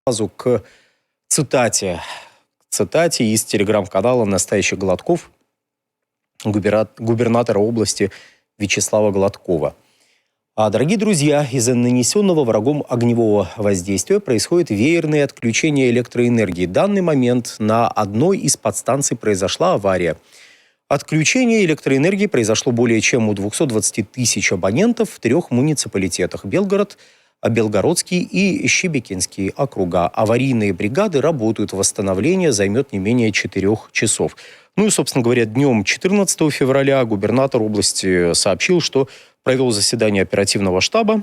Сразу к цитате. Цитате из телеграм-канала «Настоящий Гладков» губернатора области Вячеслава Гладкова. Дорогие друзья, из-за нанесенного врагом огневого воздействия происходит веерное отключение электроэнергии. В данный момент на одной из подстанций произошла авария. Отключение электроэнергии произошло более чем у 220 тысяч абонентов в 3 муниципалитетах: Белгород, Белгородский и Щебекинский округа. Аварийные бригады работают, восстановление займет не менее 4 часов. Ну и, собственно говоря, днем 14 февраля губернатор области сообщил, что провел заседание оперативного штаба.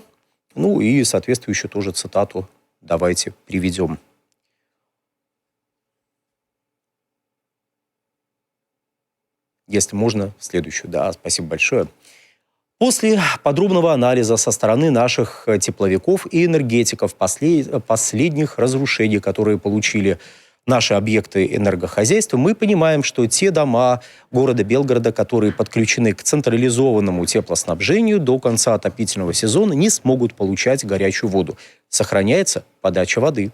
Ну и соответствующую тоже цитату давайте приведем. Если можно, следующую. Да, спасибо большое. После подробного анализа со стороны наших тепловиков и энергетиков последних разрушений, которые получили наши объекты энергохозяйства, мы понимаем, что те дома города Белгорода, которые подключены к централизованному теплоснабжению, до конца отопительного сезона не смогут получать горячую воду. Сохраняется подача воды,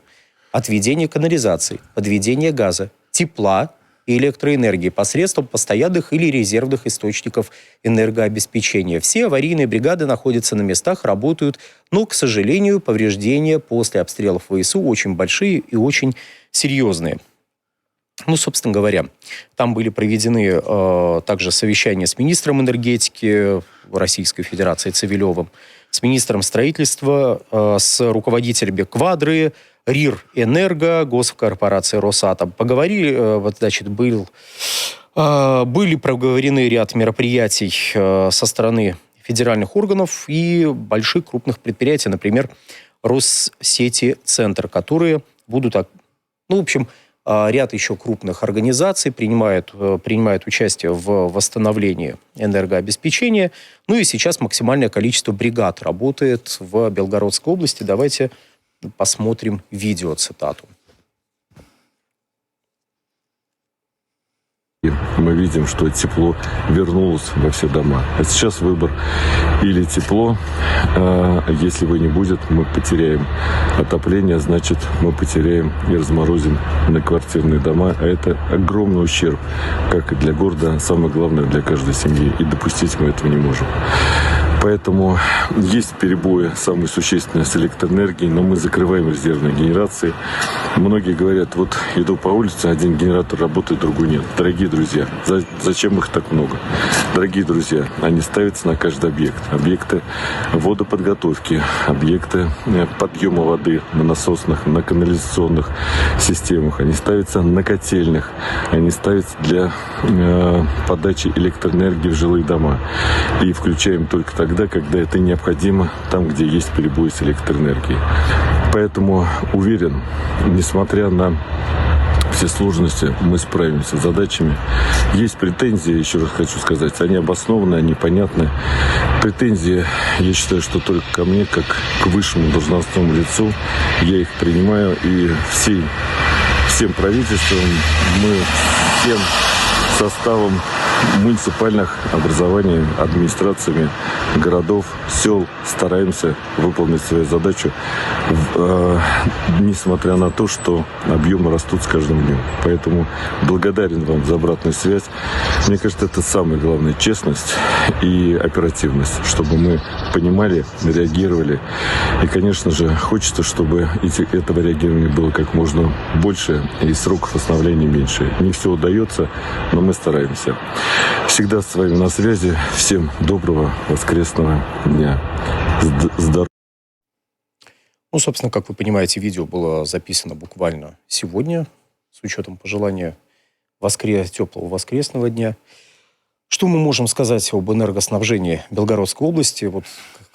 отведение канализации, подведение газа, тепла и электроэнергии посредством постоянных или резервных источников энергообеспечения. Все аварийные бригады находятся на местах, работают, но, к сожалению, повреждения после обстрелов ВСУ очень большие и очень серьезные. Ну, собственно говоря, там были проведены также совещания с министром энергетики Российской Федерации Цивилевым, с министром строительства, с руководителями Квадры, РИР Энерго, госкорпорации Росатом. Поговорили, были проговорены ряд мероприятий со стороны федеральных органов и больших крупных предприятий, например, Россети-центр, которые будут, ряд еще крупных организаций принимают участие в восстановлении энергообеспечения. Ну и сейчас максимальное количество бригад работает в Белгородской области. Давайте посмотрим видеоцитату. Мы видим, что тепло вернулось во все дома. А сейчас выбор: или тепло, если его не будет, мы потеряем отопление, значит, мы потеряем и разморозим многоквартирные дома. А это огромный ущерб, как и для города, самое главное, для каждой семьи. И допустить мы этого не можем. Поэтому есть перебои самые существенные с электроэнергией, но мы закрываем резервные генерации. Многие говорят: вот иду по улице, один генератор работает, другой нет. Дорогие друзья, зачем их так много? Дорогие друзья, они ставятся на каждый объект. Объекты водоподготовки, объекты подъема воды на насосных, на канализационных системах. Они ставятся на котельных, они ставятся для подачи электроэнергии в жилые дома. И включаем только тогда, когда это необходимо, там, где есть перебои с электроэнергией. Поэтому уверен, несмотря на все сложности, мы справимся с задачами. Есть претензии, еще раз хочу сказать, они обоснованы, они понятны. Претензии, я считаю, что только ко мне, как к высшему должностному лицу. Я их принимаю, и всем правительством, мы всем составом муниципальных образований, администрациями городов, сел стараемся выполнить свою задачу, несмотря на то, что объемы растут с каждым днем. Поэтому благодарен вам за обратную связь. Мне кажется, это самое главное — честность и оперативность, чтобы мы понимали, реагировали. И, конечно же, хочется, чтобы этого реагирования было как можно больше и сроков восстановления меньше. Не все удается, но мы стараемся. Всегда с вами на связи. Всем доброго воскресного дня. Здоровья. Ну, собственно, как вы понимаете, видео было записано буквально сегодня, с учетом пожелания теплого воскресного дня. Что мы можем сказать об энергоснабжении Белгородской области? Вот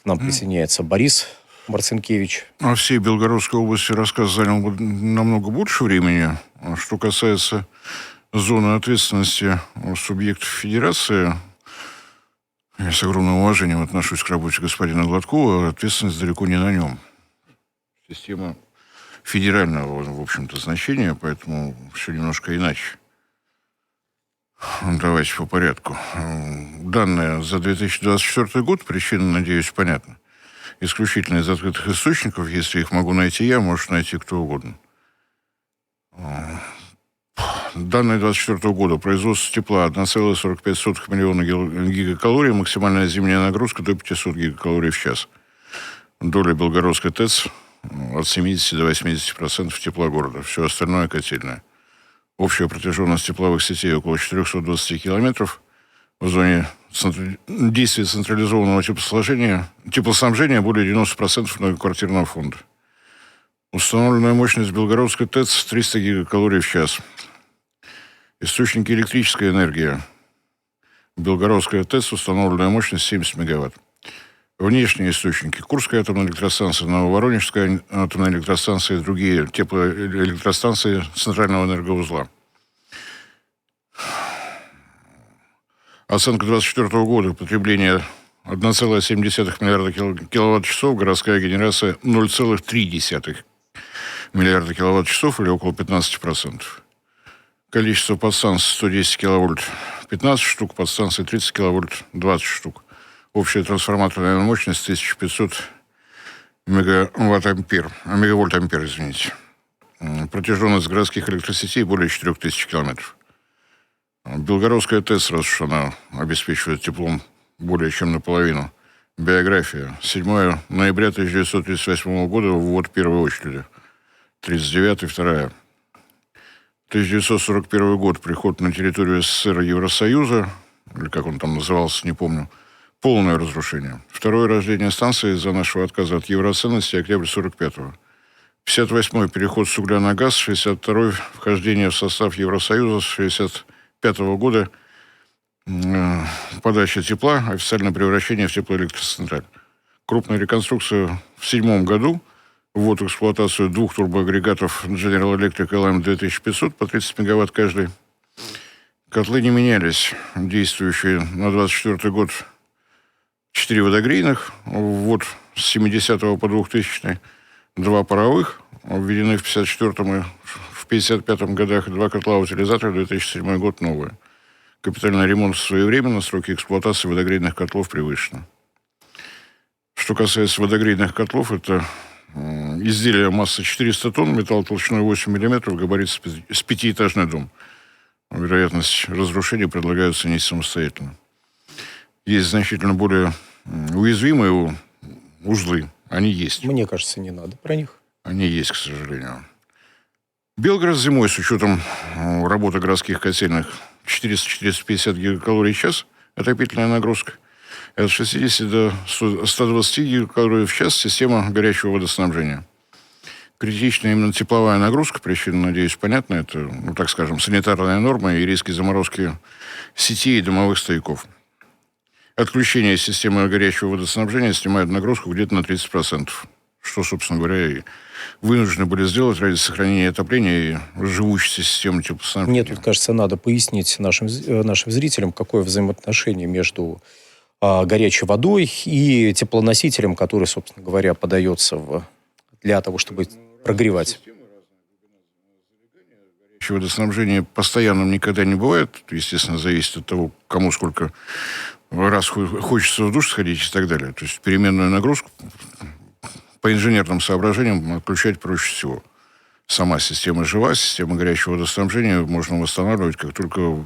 к нам присоединяется Борис Марцинкевич. О всей Белгородской области рассказ занял бы намного больше времени. Что касается зоны ответственности субъектов федерации, я с огромным уважением отношусь к работе господина Гладкова, ответственность далеко не на нем. Система федерального, в общем-то, значения, поэтому все немножко иначе. Давайте по порядку. Данные за 2024 год, причины, надеюсь, понятны. Исключительно из открытых источников, если их могу найти я, может найти кто угодно. Данные 2024 года. Производство тепла 1,45 миллиона гигакалорий. Максимальная зимняя нагрузка до 500 гигакалорий в час. Доля Белгородской ТЭЦ от 70 до 80% тепла города. Все остальное котельное. Общая протяженность тепловых сетей около 420 километров. В зоне действия централизованного теплоснабжения более 90% многоквартирного фонда. Установленная мощность Белгородской ТЭЦ 300 гигакалорий в час. Источники электрической энергии. Белгородская ТЭЦ, установленная мощность 70 мегаватт. Внешние источники. Курская атомная электростанция, Нововоронежская атомная электростанция и другие теплоэлектростанции центрального энергоузла. Оценка 2024 года. Потребление 1,7 миллиарда киловатт-часов. Городская генерация 0,3 миллиарда киловатт-часов или около 15%. Количество подстанций 110 киловольт 15 штук, подстанций 30 киловольт 20 штук. Общая трансформаторная мощность 1500 мегавольт-ампер, извините. Протяженность городских электросетей более 4000 километров. Белгородская ТЭЦ, раз уж она обеспечивает теплом более чем наполовину. Биография. 7 ноября 1938 года ввод первой очереди. 39-й, вторая. 1941 год. Приход на территорию СССР и Евросоюза, или как он там назывался, не помню. Полное разрушение. Второе рождение станции из-за нашего отказа от евроценности, октябрь 45-го. 58-й переход с угля на газ, 62-й вхождение в состав Евросоюза с 65-го года, подача тепла, официальное превращение в теплоэлектроцентраль. Крупная реконструкция в 2007 году, ввод в эксплуатацию 2 турбоагрегатов General Electric LM2500 по 30 мегаватт каждый. Котлы не менялись, действующие на 24 год 4 водогрейных, ввод с 70 по 2000, 2 паровых, введены в 54 и в 55 годах, 2 котла-утилизатора, 2007 год новые. Капитальный ремонт своевременно, сроки эксплуатации водогрейных котлов превышены. Что касается водогрейных котлов, это изделие массой 400 тонн, металл толщиной 8 мм, габарит с 5-этажный дом. Вероятность разрушения предлагают оценить самостоятельно. Есть значительно более уязвимые узлы. Они есть. Мне кажется, не надо про них. Они есть, к сожалению. Белгород зимой с учетом работы городских котельных 400-450 гигакалорий в час отопительная нагрузка. От 60 до 120 гигакалорий в час система горячего водоснабжения. Критичная именно тепловая нагрузка, причина, надеюсь, понятна, это, так скажем, санитарная норма и риски заморозки сетей и домовых стояков. Отключение системы горячего водоснабжения снимает нагрузку где-то на 30%, что, собственно говоря, и вынуждены были сделать ради сохранения отопления и живучести системы теплоснабжения. Мне тут, кажется, надо пояснить нашим зрителям, какое взаимоотношение между горячей водой и теплоносителем, который, собственно говоря, подается для того, чтобы прогревать. Горячее водоснабжение постоянным никогда не бывает. Естественно, зависит от того, кому сколько раз хочется в душ сходить и так далее. То есть переменную нагрузку по инженерным соображениям отключать проще всего. Сама система жива, система горячего водоснабжения можно восстанавливать, как только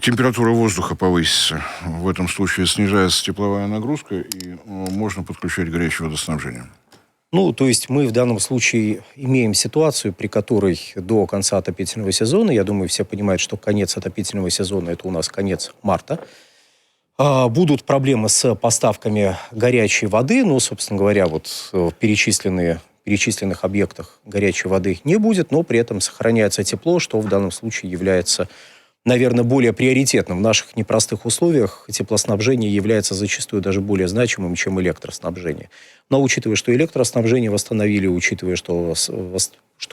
температура воздуха повысится. В этом случае снижается тепловая нагрузка, и можно подключать горячее водоснабжение. Ну, то есть мы в данном случае имеем ситуацию, при которой до конца отопительного сезона, я думаю, все понимают, что конец отопительного сезона – это у нас конец марта, будут проблемы с поставками горячей воды. Ну, собственно говоря, вот в перечисленных объектах горячей воды не будет, но при этом сохраняется тепло, что в данном случае является, наверное, более приоритетным. В наших непростых условиях теплоснабжение является зачастую даже более значимым, чем электроснабжение. Но учитывая, что электроснабжение восстановили, учитывая, что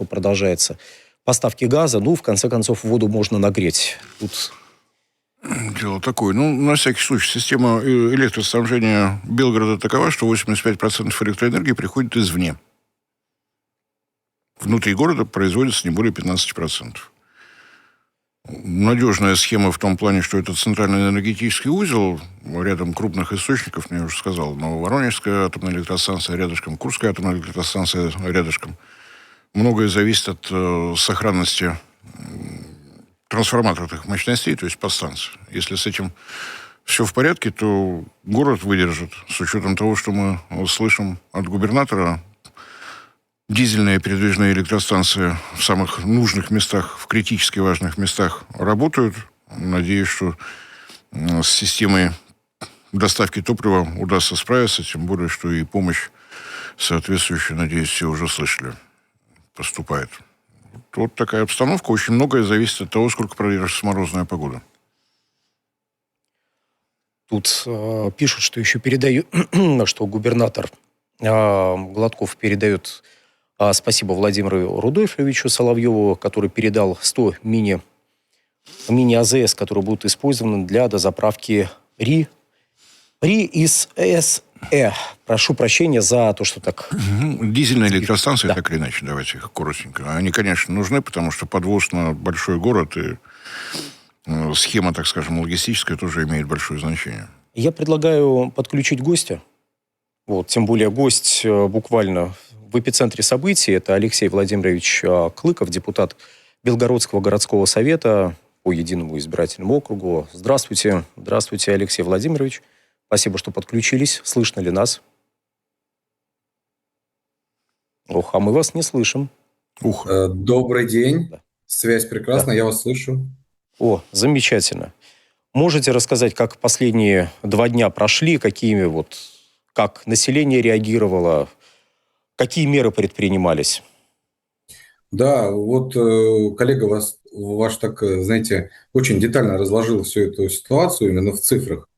продолжается поставки газа, ну, в конце концов, воду можно нагреть. Тут дело такое. Ну, на всякий случай, система электроснабжения Белгорода такова, что 85% электроэнергии приходит извне. Внутри города производится не более 15%. Надежная схема в том плане, что это центральный энергетический узел, рядом крупных источников, я уже сказал, Нововоронежская атомная электростанция рядышком, Курская атомная электростанция рядышком. многое зависит от сохранности трансформаторных мощностей, то есть подстанций. Если с этим все в порядке, то город выдержит. С учетом того, что мы слышим от губернатора, дизельные передвижные электростанции в самых нужных местах, в критически важных местах работают. Надеюсь, что с системой доставки топлива удастся справиться, тем более, что и помощь соответствующая, надеюсь, все уже слышали, поступает. Вот такая обстановка. Очень многое зависит от того, сколько продержится морозная погода. Тут пишут, что еще передают, что губернатор Гладков передает спасибо Владимиру Рудольфовичу Соловьеву, который передал 100 мини-АЗС, которые будут использованы для дозаправки РИ из СЭ. Прошу прощения за то, что так... Дизельные электростанции, Да. так или иначе, давайте их коротенько. Они, конечно, нужны, потому что подвоз на большой город и схема, так скажем, логистическая тоже имеет большое значение. Я предлагаю подключить гостя. Вот, тем более гость буквально в эпицентре событий. Это Алексей Владимирович Клыков, депутат Белгородского городского совета по Единому избирательному округу. Здравствуйте. Здравствуйте, Алексей Владимирович. Спасибо, что подключились. Слышно ли нас? Ох, а мы вас не слышим. Ух, Добрый день. Да. Связь прекрасна, я вас слышу. О, замечательно. Можете рассказать, как последние 2 дня прошли, как население реагировало, какие меры предпринимались? Да, вот коллега ваш так, знаете, очень детально разложил всю эту ситуацию именно в цифрах.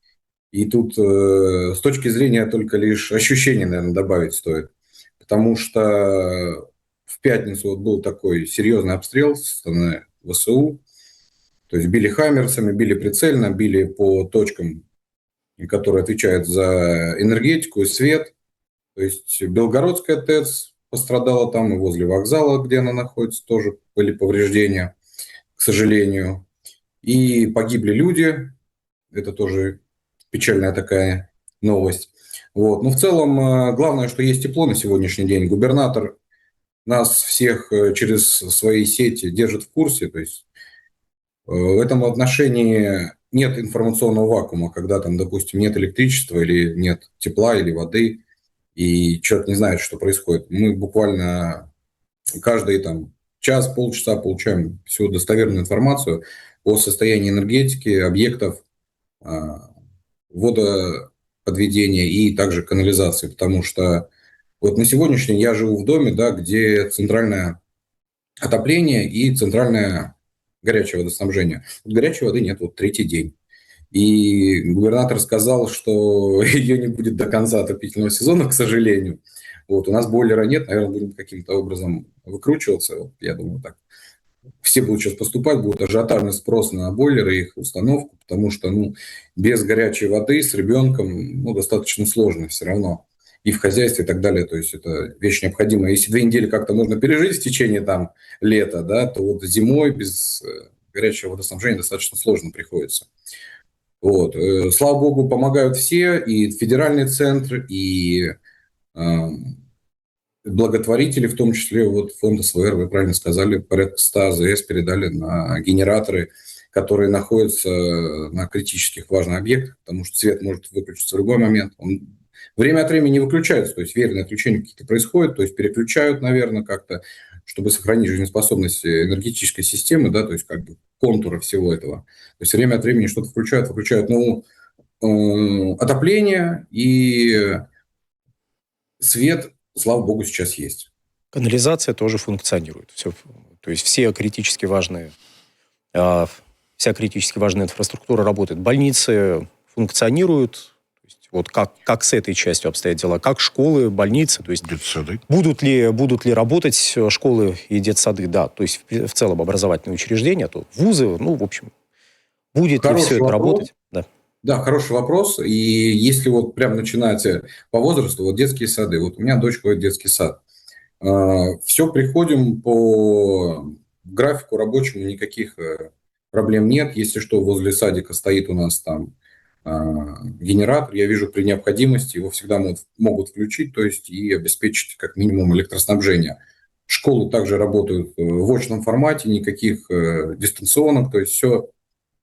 И тут с точки зрения только лишь ощущений, наверное, добавить стоит. Потому что в пятницу вот был такой серьезный обстрел со стороны ВСУ. То есть били хаммерсами, били прицельно, били по точкам, которые отвечают за энергетику и свет. То есть Белгородская ТЭЦ пострадала там, и возле вокзала, где она находится, тоже были повреждения, к сожалению. И погибли люди. Это тоже печальная такая новость. Вот. Но в целом, главное, что есть тепло на сегодняшний день. Губернатор нас всех через свои сети держит в курсе. То есть в этом отношении нет информационного вакуума, когда там, допустим, нет электричества или нет тепла или воды, и человек не знает, что происходит. Мы буквально каждый там час, полчаса получаем всю достоверную информацию о состоянии энергетики, объектов, водоподведения и также канализации, потому что вот на сегодняшний день я живу в доме, да, где центральное отопление и центральное горячее водоснабжение. Вот горячей воды нет вот 3-й день. И губернатор сказал, что ее не будет до конца отопительного сезона, к сожалению. Вот, у нас бойлера нет, наверное, будем каким-то образом выкручиваться. Вот, я думаю, так. Все будут сейчас поступать, будет ажиотажный спрос на бойлеры и их установку, потому что без горячей воды с ребенком достаточно сложно все равно. И в хозяйстве и так далее. То есть это вещь необходимая. Если 2 недели как-то можно пережить в течение лета, да, то вот зимой без горячего водоснабжения достаточно сложно приходится. Вот. Слава богу, помогают все, и федеральный центр, и благотворители, в том числе вот фонд СВР, вы правильно сказали, порядка 100 АЗС передали на генераторы, которые находятся на критических важных объектах, потому что свет может выключиться в любой момент. Он время от времени не выключается, то есть верные отключения какие-то происходят, то есть переключают, наверное, как-то, чтобы сохранить жизнеспособность энергетической системы, да, то есть как бы контура всего этого. То есть время от времени что-то включают, выключают. Отопление и свет, слава богу, сейчас есть. Канализация тоже функционирует. То есть вся критически важная инфраструктура работает. Больницы функционируют. То есть вот как с этой частью обстоят дела? Как школы, больницы? То есть детсады. будут ли работать школы и детсады? Да, то есть в целом образовательные учреждения, то вузы, в общем, будет ли все это работать? Да. Да, хороший вопрос. И если вот прям начинать по возрасту, вот детские сады. Вот у меня дочь ходит в детский сад. Все приходим по графику рабочему, никаких проблем нет. Если что, возле садика стоит у нас там генератор. Я вижу, при необходимости его всегда могут включить, то есть и обеспечить как минимум электроснабжение. Школы также работают в очном формате, никаких дистанционных, то есть все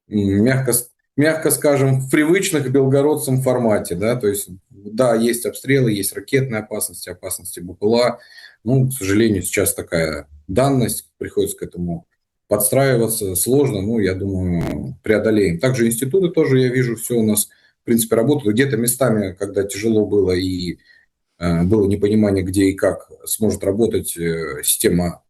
мягко скажем, в привычных белгородцам формате, да, то есть, да, есть обстрелы, есть ракетные опасности БПЛА, ну, к сожалению, сейчас такая данность, приходится к этому подстраиваться, сложно, ну, я думаю, преодолеем. Также институты тоже, я вижу, все у нас, в принципе, работают, где-то местами, когда тяжело было и было непонимание, где и как сможет работать система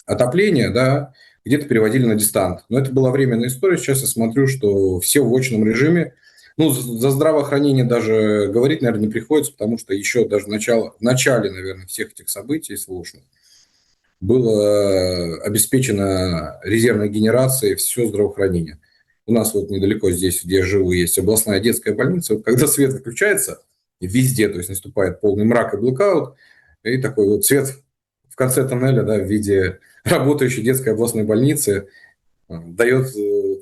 отопления, да, где-то переводили на дистант. Но это была временная история. Сейчас я смотрю, что все в очном режиме. Ну, за здравоохранение даже говорить, наверное, не приходится, потому что еще даже в начале, наверное, всех этих событий сложных было обеспечено резервной генерацией все здравоохранение. У нас вот недалеко здесь, где я живу, есть областная детская больница. Вот когда свет выключается, везде, то есть наступает полный мрак и блэкаут, и такой вот свет в конце тоннеля, да, в виде работающей детской областной больницы дает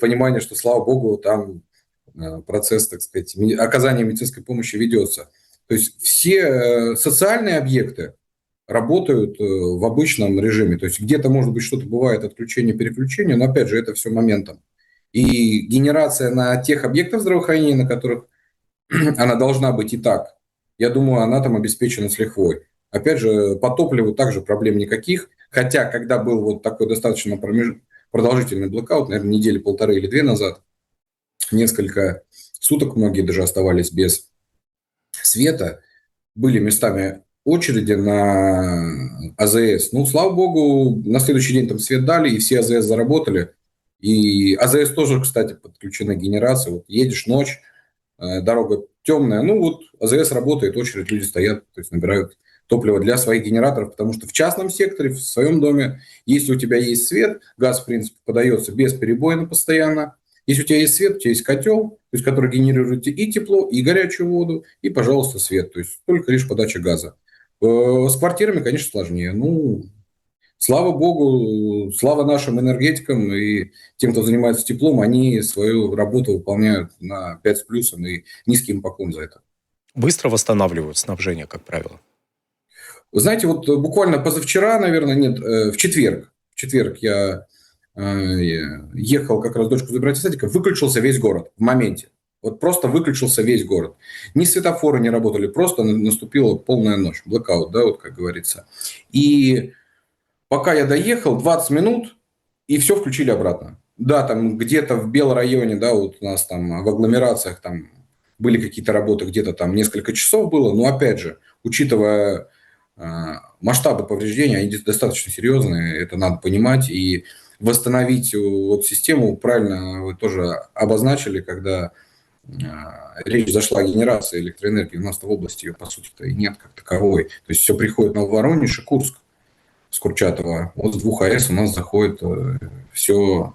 понимание, что, слава богу, там процесс, так сказать, оказания медицинской помощи ведется. То есть все социальные объекты работают в обычном режиме. То есть где-то, может быть, что-то бывает, отключение, переключение, но, опять же, это все моментом. И генерация на тех объектах здравоохранения, на которых она должна быть и так, я думаю, она там обеспечена с лихвой. Опять же, по топливу также проблем никаких. Хотя, когда был вот такой достаточно продолжительный блэкаут, наверное, недели полторы или две назад, несколько суток многие даже оставались без света, были местами очереди на АЗС. Ну, слава богу, на следующий день там свет дали, и все АЗС заработали. И АЗС тоже, кстати, подключена к генерации. Вот едешь ночь, дорога темная, ну вот АЗС работает, очередь, люди стоят, то есть набирают топливо для своих генераторов, потому что в частном секторе, в своем доме, если у тебя есть свет, газ, в принципе, подается бесперебойно постоянно. Если у тебя есть свет, у тебя есть котел, то есть, который генерирует и тепло, и горячую воду, и, пожалуйста, свет. То есть только лишь подача газа. С квартирами, конечно, сложнее. Ну, слава богу, слава нашим энергетикам и тем, кто занимается теплом, они свою работу выполняют на 5 с плюсом, и низкий им поклон за это. Быстро восстанавливают снабжение, как правило? Вы знаете, вот буквально позавчера, наверное, нет, в четверг я ехал как раз дочку забирать из садика, выключился весь город в моменте. Вот просто выключился весь город. Ни светофоры не работали, просто наступила полная ночь, блэкаут, да, вот как говорится. И пока я доехал, 20 минут, и все включили обратно. Да, там где-то в Белорайоне, да, вот у нас там в агломерациях там были какие-то работы, где-то там несколько часов было, но опять же, учитывая масштабы повреждений, они достаточно серьезные, это надо понимать, и восстановить вот систему, правильно вы тоже обозначили, когда речь зашла о генерации электроэнергии, у нас в области ее, по сути-то, и нет как таковой. То есть все приходит на Воронеж и Курск с Курчатова. Вот с 2 АЭС у нас заходит все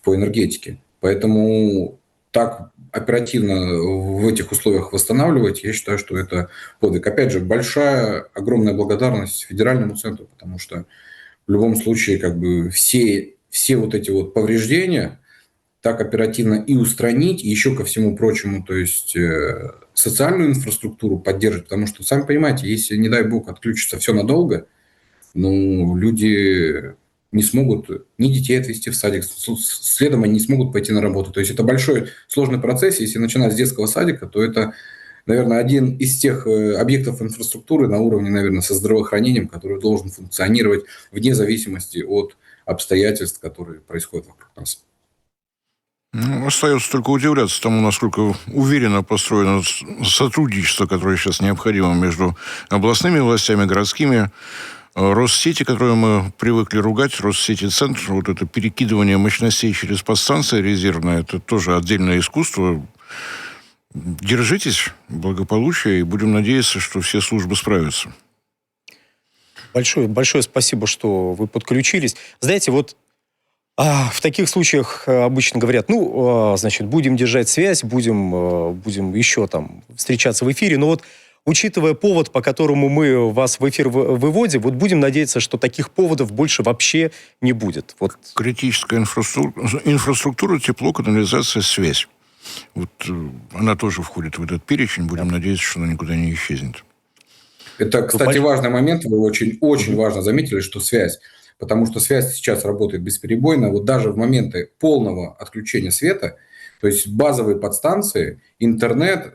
по энергетике. Поэтому так оперативно в этих условиях восстанавливать, я считаю, что это подвиг. Опять же, огромная благодарность федеральному центру, потому что в любом случае как бы все вот эти вот повреждения так оперативно и устранить, и еще ко всему прочему, то есть социальную инфраструктуру поддерживать, потому что, сами понимаете, если, не дай бог, отключится все надолго, ну, люди не смогут ни детей отвезти в садик, следом они не смогут пойти на работу. То есть это большой сложный процесс. Если начинать с детского садика, то это, наверное, один из тех объектов инфраструктуры на уровне, наверное, со здравоохранением, который должен функционировать вне зависимости от обстоятельств, которые происходят вокруг нас. Ну, остается только удивляться тому, насколько уверенно построено сотрудничество, которое сейчас необходимо между областными властями, городскими. Россети, которую мы привыкли ругать, Россети-центр, вот это перекидывание мощностей через подстанции резервные, это тоже отдельное искусство. Держитесь, благополучия, и будем надеяться, что все службы справятся. Большое спасибо, что вы подключились. Знаете, вот в таких случаях обычно говорят, значит, будем держать связь, будем еще там встречаться в эфире, но вот учитывая повод, по которому мы вас в эфир выводим, вот будем надеяться, что таких поводов больше вообще не будет. Вот. Критическая инфраструктура, тепло, канализация, связь. Вот она тоже входит в этот перечень. Будем надеяться, что она никуда не исчезнет. Это, Ну, кстати, важный момент. Вы очень важно заметили, что связь. Потому что связь сейчас работает бесперебойно. Вот даже в моменты полного отключения света, то есть базовые подстанции, интернет,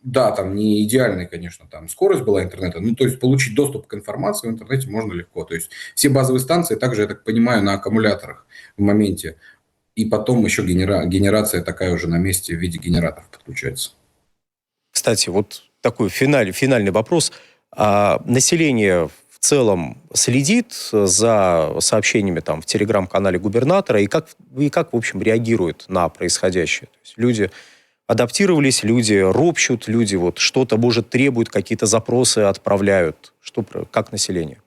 да, там не идеальный, конечно, там скорость была интернета, ну, то есть получить доступ к информации в интернете можно легко. То есть все базовые станции также, я так понимаю, на аккумуляторах в моменте. И потом еще генерация такая уже на месте в виде генераторов подключается. Кстати, вот такой финальный вопрос. Население в целом следит за сообщениями там в телеграм-канале губернатора и как, в общем, реагирует на происходящее? То есть люди адаптировались, люди ропщут, люди вот что-то, может, требуют, какие-то запросы отправляют. Как население?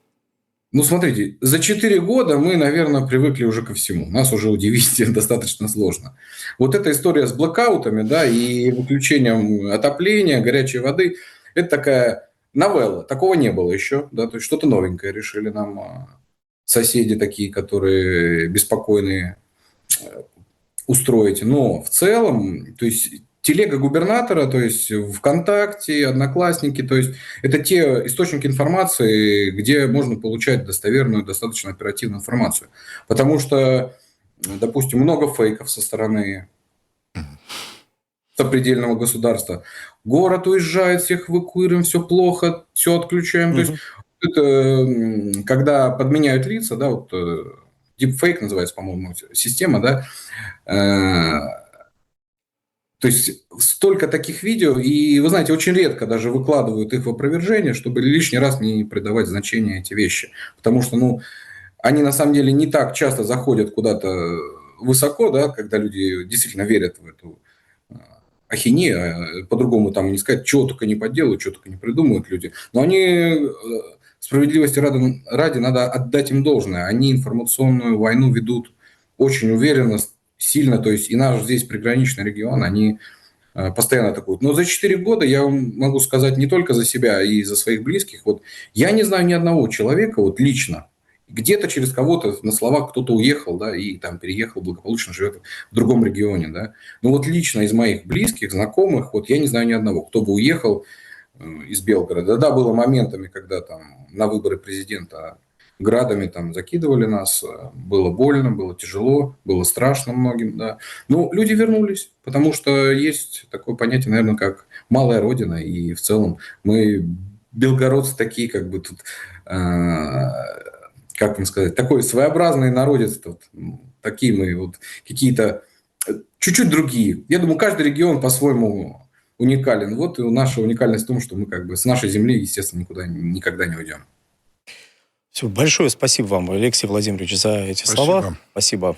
Ну, смотрите, за 4 года мы, наверное, привыкли уже ко всему. Нас уже удивить достаточно сложно. Вот эта история с блэкаутами, да, и выключением отопления, горячей воды, это такая новелла. Такого не было еще, да, то есть что-то новенькое решили нам соседи такие, которые беспокойные, устроить. Но в целом, то есть телега губернатора, то есть ВКонтакте, Одноклассники, то есть это те источники информации, где можно получать достоверную, достаточно оперативную информацию. Потому что, допустим, много фейков со стороны сопредельного государства. Город уезжает, всех эвакуируем, все плохо, все отключаем. То есть это, когда подменяют лица, да, вот deepfake называется, по-моему, система, да, то есть столько таких видео, и, вы знаете, очень редко даже выкладывают их в опровержение, чтобы лишний раз не придавать значения эти вещи. Потому что, ну, они на самом деле не так часто заходят куда-то высоко, да, когда люди действительно верят в эту ахинею, по-другому там не сказать, чего только не поделают, чего только не придумают люди. Но они, справедливости ради, надо отдать им должное. Они информационную войну ведут очень уверенно, сильно, то есть и наш здесь приграничный регион, они постоянно атакуют. Но за 4 года я вам могу сказать не только за себя и за своих близких. Вот я не знаю ни одного человека вот лично, где-то через кого-то на словах кто-то уехал, да, и там переехал, благополучно живет в другом регионе, да. Но вот лично из моих близких, знакомых, вот я не знаю ни одного, кто бы уехал из Белгорода. Да, было моментами, когда там на выборы президента градами там закидывали нас, было больно, было тяжело, было страшно многим, да. Но люди вернулись, потому что есть такое понятие, наверное, как малая родина, и в целом мы белгородцы такие, как бы тут, как вам сказать, такой своеобразный народец, тут, такие мы вот какие-то чуть-чуть другие. Я думаю, каждый регион по-своему уникален. Вот и наша уникальность в том, что мы как бы с нашей земли, естественно, никогда не уйдем. Все, большое спасибо вам, Алексей Владимирович, за эти слова. Спасибо.